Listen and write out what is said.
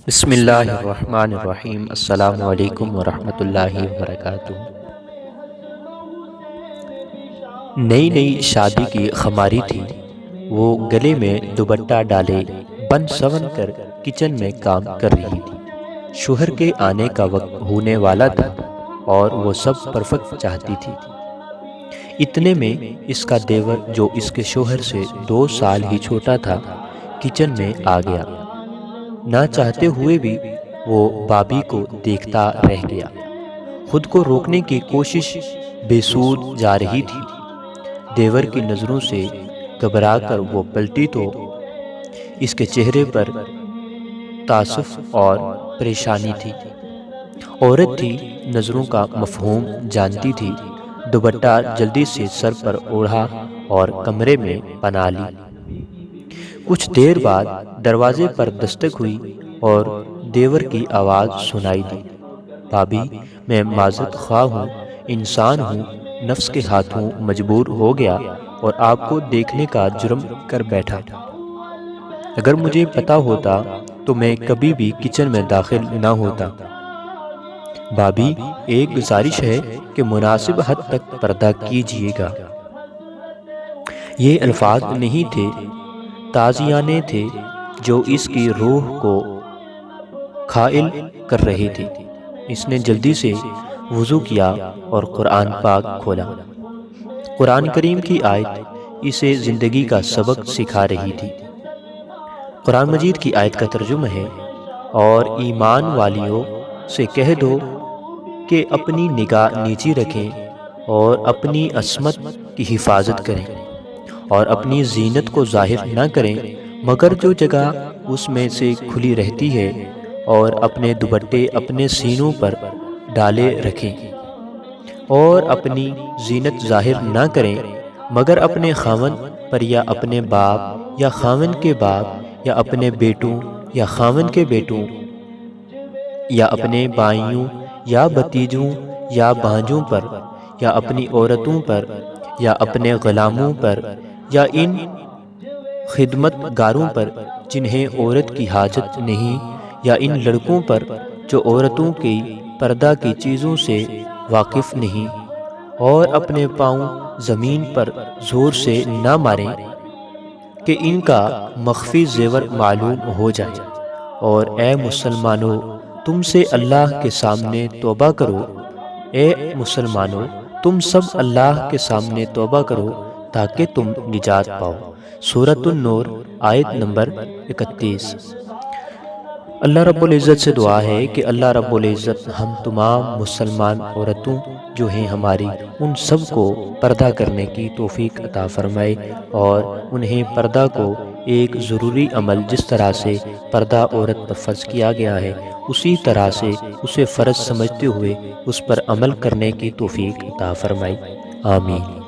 بسم اللہ الرحمن الرحیم۔ السلام علیکم ورحمۃ اللہ وبرکاتہ۔ نئی نئی شادی کی خماری تھی، وہ گلے میں دوپٹہ ڈالے بن سون کر کچن میں کام کر رہی تھی۔ شوہر کے آنے کا وقت ہونے والا تھا اور وہ سب پرفیکٹ چاہتی تھی۔ اتنے میں اس کا دیور، جو اس کے شوہر سے 2 سال ہی چھوٹا تھا، کچن میں آ گیا۔ نہ چاہتے ہوئے بھی وہ بھابھی کو دیکھتا رہ گیا۔ خود کو روکنے کی کوشش بے سود جا رہی تھی۔ دیور کی نظروں سے گھبرا کر وہ پلٹی تو اس کے چہرے پر تعاسف اور پریشانی تھی۔ عورت تھی، نظروں کا مفہوم جانتی تھی۔ دوپٹہ جلدی سے سر پر اوڑھا اور کمرے میں پناہ لی۔ کچھ دیر بعد دروازے پر دستک ہوئی اور دیور کی آواز سنائی دی۔ بھابھی، میں معذرت خواہ ہوں، انسان ہوں، نفس کے ہاتھوں مجبور ہو گیا اور آپ کو دیکھنے کا جرم کر بیٹھا۔ اگر مجھے پتا ہوتا تو میں کبھی بھی کچن میں داخل نہ ہوتا۔ بھابھی، ایک گزارش ہے کہ مناسب حد تک پردہ کیجیے گا۔ یہ الفاظ نہیں تھے، تعزیانے تھے جو اس کی روح کو کھائل کر رہے تھے۔ اس نے جلدی سے وضو کیا اور قرآن پاک کھولا۔ قرآن کریم کی آیت اسے زندگی کا سبق سکھا رہی تھی۔ قرآن مجید کی آیت کا ترجمہ ہے، اور ایمان والیوں سے کہہ دو کہ اپنی نگاہ نیچی رکھیں اور اپنی عصمت کی حفاظت کریں اور اپنی زینت کو ظاہر نہ کریں مگر جو جگہ اس میں سے کھلی رہتی ہے، اور اپنے دوپٹے اپنے سینوں پر ڈالے رکھیں اور اپنی زینت ظاہر نہ کریں مگر اپنے خاوند پر یا اپنے باپ یا خاوند کے باپ یا اپنے بیٹوں یا خاوند کے بیٹوں یا اپنے بھائیوں یا بھتیجوں یا بھانجوں پر یا اپنی عورتوں پر یا اپنے غلاموں پر یا ان خدمت گاروں پر جنہیں عورت کی حاجت نہیں، یا ان لڑکوں پر جو عورتوں کی پردہ کی چیزوں سے واقف نہیں، اور اپنے پاؤں زمین پر زور سے نہ ماریں کہ ان کا مخفی زیور معلوم ہو جائے۔ اور اے مسلمانوں، تم سے اللہ کے سامنے توبہ کرو۔ اے مسلمانوں، تم سب اللہ کے سامنے توبہ کرو تاکہ تم نجات پاؤ۔ سورۃ النور، آیت نمبر 31۔ اللہ رب العزت سے دعا ہے کہ اللہ رب العزت ہم تمام مسلمان عورتوں جو ہیں ہماری، ان سب کو پردہ کرنے کی توفیق عطا فرمائے، اور انہیں پردہ کو ایک ضروری عمل، جس طرح سے پردہ عورت پر فرض کیا گیا ہے، اسی طرح سے اسے فرض سمجھتے ہوئے اس پر عمل کرنے کی توفیق عطا فرمائے۔ آمین۔